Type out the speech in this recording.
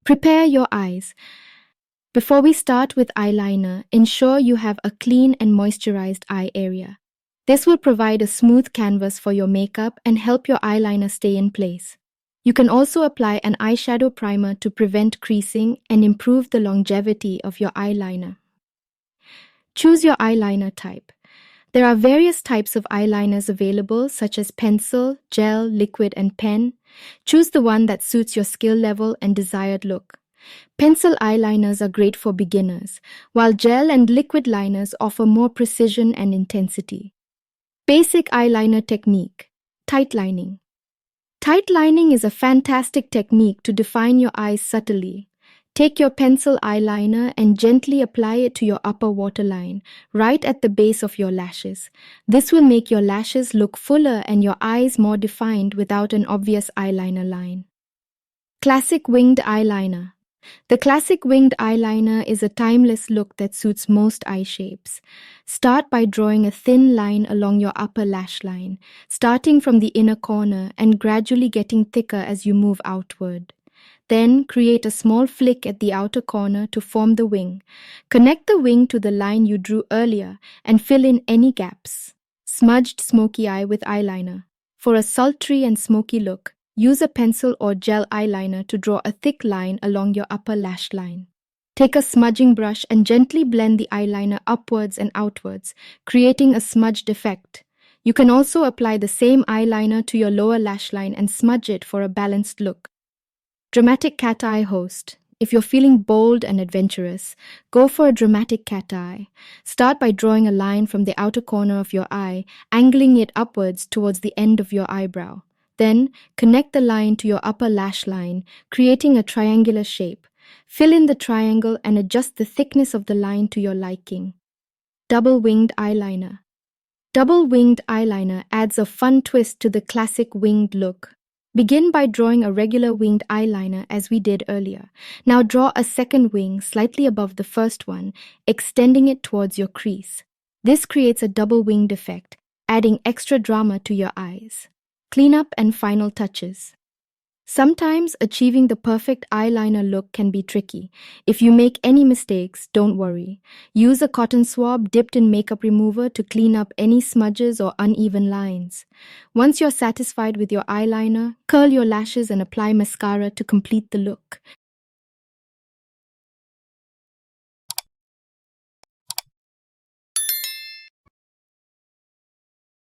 Prepare your eyes. Before we start with eyeliner, ensure you have a clean and moisturized eye area. This will provide a smooth canvas for your makeup and help your eyeliner stay in place. You can also apply an eyeshadow primer to prevent creasing and improve the longevity of your eyeliner. Choose your eyeliner type. There are various types of eyeliners available, such as pencil, gel, liquid, and pen. Choose the one that suits your skill level and desired look. Pencil eyeliners are great for beginners, while gel and liquid liners offer more precision and intensity. Basic eyeliner technique: tightlining. Tightlining is a fantastic technique to define your eyes subtly. Take your pencil eyeliner and gently apply it to your upper waterline, right at the base of your lashes. This will make your lashes look fuller and your eyes more defined without an obvious eyeliner line. Classic winged eyeliner. The classic winged eyeliner is a timeless look that suits most eye shapes. Start by drawing a thin line along your upper lash line, starting from the inner corner and gradually getting thicker as you move outward. Then create a small flick at the outer corner to form the wing. Connect the wing to the line you drew earlier and fill in any gaps. Smudged smoky eye with eyeliner. For a sultry and smoky look, use a pencil or gel eyeliner to draw a thick line along your upper lash line. Take a smudging brush and gently blend the eyeliner upwards and outwards, creating a smudged effect. You can also apply the same eyeliner to your lower lash line and smudge it for a balanced look. Dramatic cat eye host. If you're feeling bold and adventurous, go for a dramatic cat eye. Start by drawing a line from the outer corner of your eye, angling it upwards towards the end of your eyebrow. Then, connect the line to your upper lash line, creating a triangular shape. Fill in the triangle and adjust the thickness of the line to your liking. Double-winged eyeliner. Double-winged eyeliner adds a fun twist to the classic winged look. Begin by drawing a regular winged eyeliner as we did earlier. Now draw a second wing slightly above the first one, extending it towards your crease. This creates a double-winged effect, adding extra drama to your eyes. Cleanup and final touches. Sometimes achieving the perfect eyeliner look can be tricky. If you make any mistakes, don't worry. Use a cotton swab dipped in makeup remover to clean up any smudges or uneven lines. Once you're satisfied with your eyeliner, curl your lashes and apply mascara to complete the look.